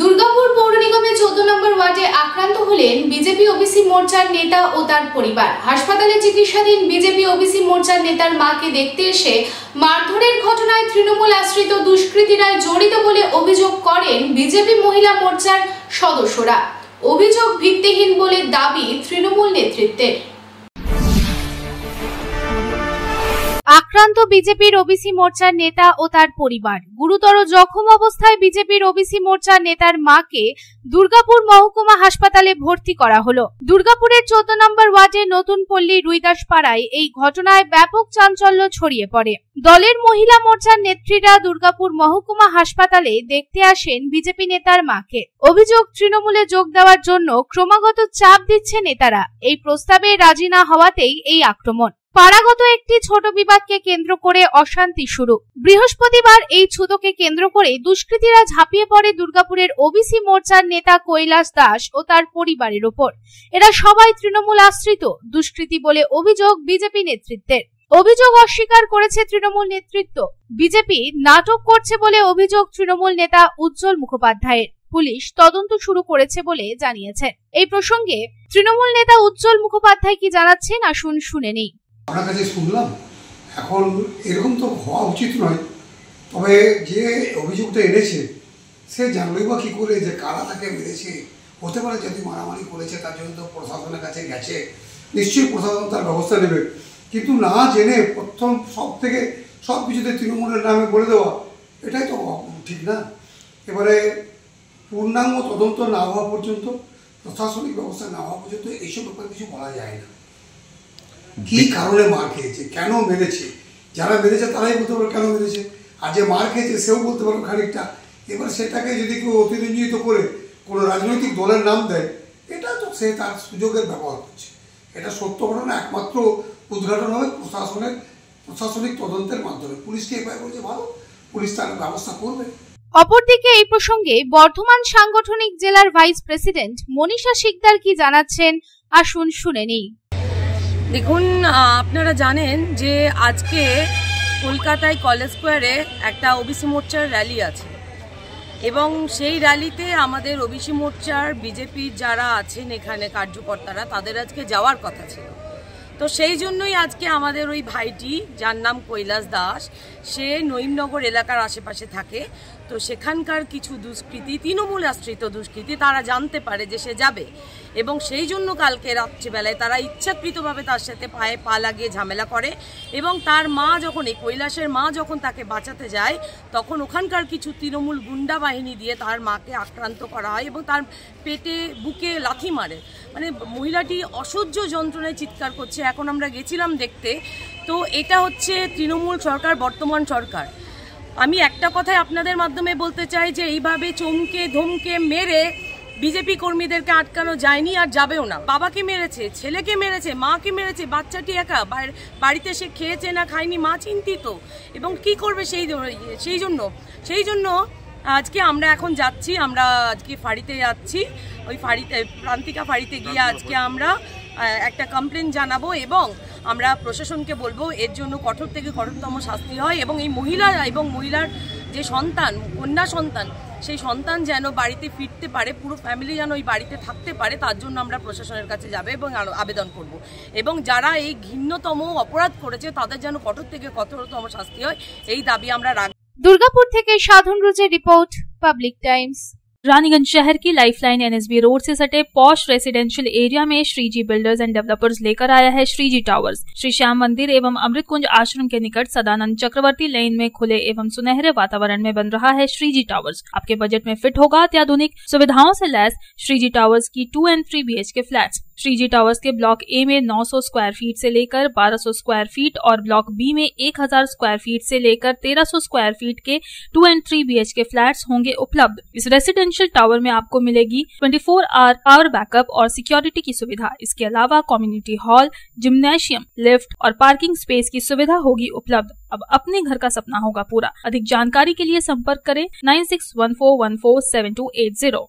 দুর্গাপুর পৌর নিগমের 14 নম্বর ওয়ার্ডে আক্রান্ত হলেন বিজেপি ওবিসি মোর্চার নেতা ও তার পরিবার। হাসপাতালে চিকিৎসাধীন বিজেপি ওবিসি মোর্চার নেতার মাকে দেখতে এসে মারধরের ঘটনায় তৃণমূল আশ্রিত দুষ্কৃতীরা জড়িত বলে অভিযোগ করেন বিজেপি মহিলা মোর্চার সদস্যরা। অভিযোগ ভিত্তিহীন বলে দাবি তৃণমূল নেতৃত্বের। আক্রান্ত বিজেপির ওবিসি মোর্চার নেতা ও তার পরিবার। গুরুতর জখম অবস্থায় বিজেপির ওবিসি মোর্চার নেতার মাকে দুর্গাপুর মহকুমা হাসপাতালে ভর্তি করা হলো। দুর্গাপুরের 14 নম্বর ওয়ার্ডে নতুন পল্লী রুইদাস পাড়ায় এই ঘটনায় ব্যাপক চাঞ্চল্য ছড়িয়ে পড়ে। দলের মহিলা মোর্চার নেত্রীরা দুর্গাপুর মহকুমা হাসপাতালে দেখতে আসেন বিজেপি নেতার মাকে। অভিযোগ, তৃণমূলে যোগ দেওয়ার জন্য ক্রমাগত চাপ দিচ্ছে নেতারা। এই প্রস্তাবে রাজি না হওয়াতেই এই আক্রমণ। পাড়াগত একটি ছোট বিবাদকে কেন্দ্র করে অশান্তি শুরু। বৃহস্পতিবার এই ছুতোকে কেন্দ্র করে দুষ্কৃতীরা ঝাঁপিয়ে পড়ে দুর্গাপুরের ওবিসি মোর্চার নেতা কৈলাস দাস ও তার পরিবারের ওপর। এরা সবাই তৃণমূল আশ্রিত দুষ্কৃতী বলে অভিযোগ বিজেপি নেতৃত্বের। অভিযোগ অস্বীকার করেছে তৃণমূল নেতৃত্ব। বিজেপি নাটক করছে বলে অভিযোগ তৃণমূল নেতা উজ্জ্বল মুখোপাধ্যায়ের। পুলিশ তদন্ত শুরু করেছে বলে জানিয়েছেন। এই প্রসঙ্গে তৃণমূল নেতা উজ্জ্বল মুখোপাধ্যায় কি জানাচ্ছেন আসুন শুনে নেই। আপনার কাছে শুনলাম, এখন এরকম তো হওয়া উচিত নয়। তবে যে অভিযোগটা এনেছে সে জানলই বা কী করে যে কারা তাকে মেরেছে। হতে পারে যদি মারামারি করেছে তার জন্য তো প্রশাসনের কাছে গেছে, নিশ্চয়ই প্রশাসন তার ব্যবস্থা নেবে। কিন্তু না জেনে প্রথম সব কিছুতে তৃণমূলের নামে বলে দেওয়া, এটাই তো ঠিক না। এবারে পূর্ণাঙ্গ তদন্ত না হওয়া পর্যন্ত, প্রশাসনিক ব্যবস্থা না হওয়া পর্যন্ত এইসব ব্যাপারে কিছু বলা যায় না। কি কারণে মার খেয়েছে, কেন মেরেছে, যারা মেরেছে তারাই বলতে পারো কেন মেরেছে, আর যে মার খেয়েছে সেও বলতে পারো খানিকটা। এবার সেটাকে যদি কেউ অতিরঞ্জিত করে কোনো রাজনৈতিক দলের নাম দেয়, এটা তো সে তার সুযোগের ব্যবহার করছে। এটা সত্য ঘটনা একমাত্র উদ্ঘাটন হবে প্রশাসনিক তদন্তের মাধ্যমে। পুলিশকে এবার বলছে ভালো, পুলিশ তার ব্যবস্থা করবে। অপরদিকে এই প্রসঙ্গে বর্ধমান সাংগঠনিক জেলার ভাইস প্রেসিডেন্ট মনীষা শিকদার কি জানাচ্ছেন আসুন শুনে নিই। দেখুন, আপনারা জানেন যে আজকে কলকাতায় কলেজ স্কোয়ারে একটা ওবিসি মোর্চার র্যালি আছে এবং সেই র্যালিতে আমাদের ওবিসি মোর্চার বিজেপির যারা আছেন এখানে কার্যকর্তারা, তাদের আজকে যাওয়ার কথা ছিল। তো সেই জন্যই আজকে আমাদের ওই ভাইটি, যার নাম কৈলাস দাস, সে নঈমনগর এলাকার আশেপাশে থাকে। তো সেখানকার কিছু দুষ্কৃতী, তৃণমূল আশ্রিত দুষ্কৃতী, তারা জানতে পারে যে সে যাবে এবং সেই জন্য কালকে রাত্রিবেলায় তারা ইচ্ছাকৃতভাবে তার সাথে পায়ে পা লাগিয়ে ঝামেলা করে এবং তার মা যখন, এই কৈলাসের মা যখন তাকে বাঁচাতে যায়, তখন ওখানকার কিছু তৃণমূল গুন্ডা বাহিনী দিয়ে তার মাকে আক্রান্ত করা হয় এবং তার পেটে, বুকে লাথি মারে। মানে মহিলাটি অসহ্য যন্ত্রণায় চিৎকার করছে। এখন আমরা গেছিলাম দেখতে। তো এটা হচ্ছে তৃণমূল সরকার, বর্তমান সরকার। আমি একটা কথাই আপনাদের মাধ্যমে বলতে চাই যে এইভাবে চমকে ধমকে মেরে বিজেপি কর্মীদেরকে আটকানো যায়নি আর যাবেও না। বাবাকে মেরেছে, ছেলেকে মেরেছে, মাকে মেরেছে, বাচ্চাটি একা বাড়িতে সে খেয়েছে না খায়নি, মা চিন্তিত এবং কি করবে সেই জন্য আজকে আমরা এখন যাচ্ছি, আমরা আজকে ফাঁড়িতে যাচ্ছি। ওই প্রান্তিকা ফাঁড়িতে গিয়ে আজকে আমরা একটা কমপ্লেন জানাবো এবং আমরা প্রশাসনকে বলবো এর জন্য কঠোর থেকে কঠোরতম শাস্তি হয় এবং এই মহিলার যে সন্তান, কন্যা সন্তান, সেই সন্তান যেন বাড়িতে ফিরতে পারে, পুরো ফ্যামিলি যেন ওই বাড়িতে থাকতে পারে, তার জন্য আমরা প্রশাসনের কাছে যাবে এবং আবেদন করব এবং যারা এই ঘৃণ্যতম অপরাধ করেছে তাদের যেন কঠোর থেকে কঠোরতম শাস্তি হয়, এই দাবি আমরা রাখব। দুর্গাপুর থেকে সাধন রোজের রিपोर्ट, पब्लिक टाइम्स। रानीगंज शहर की लाइफलाइन एनएसबी रोड से सटे पॉश रेसिडेंशियल एरिया में श्रीजी बिल्डर्स एंड डेवलपर्स लेकर आया है श्रीजी टावर्स। श्री श्याम मंदिर एवं अमृत कुंज आश्रम के निकट सदानंद चक्रवर्ती लेन में खुले एवं सुनहरे वातावरण में बन रहा है श्रीजी टावर्स। आपके बजट में फिट होगा अत्याधुनिक सुविधाओं से लैस श्रीजी टावर्स की 2 और 3 BHK फ्लैट्स। श्रीजी टावर्स के ब्लॉक ए में 900 स्क्वायर फीट से लेकर 1200 स्क्वायर फीट और ब्लॉक बी में 1000 स्क्वायर फीट से लेकर 1300 स्क्वायर फीट के 2 और 3 BHK फ्लैट्स होंगे उपलब्ध। इस रेसिडेंशियल टावर में आपको मिलेगी 24 आवर पावर बैकअप और सिक्योरिटी की सुविधा। इसके अलावा कम्युनिटी हॉल, जिम्नेशियम, लिफ्ट और पार्किंग स्पेस की सुविधा होगी उपलब्ध। अब अपने घर का सपना होगा पूरा। अधिक जानकारी के लिए संपर्क करें 9614147280।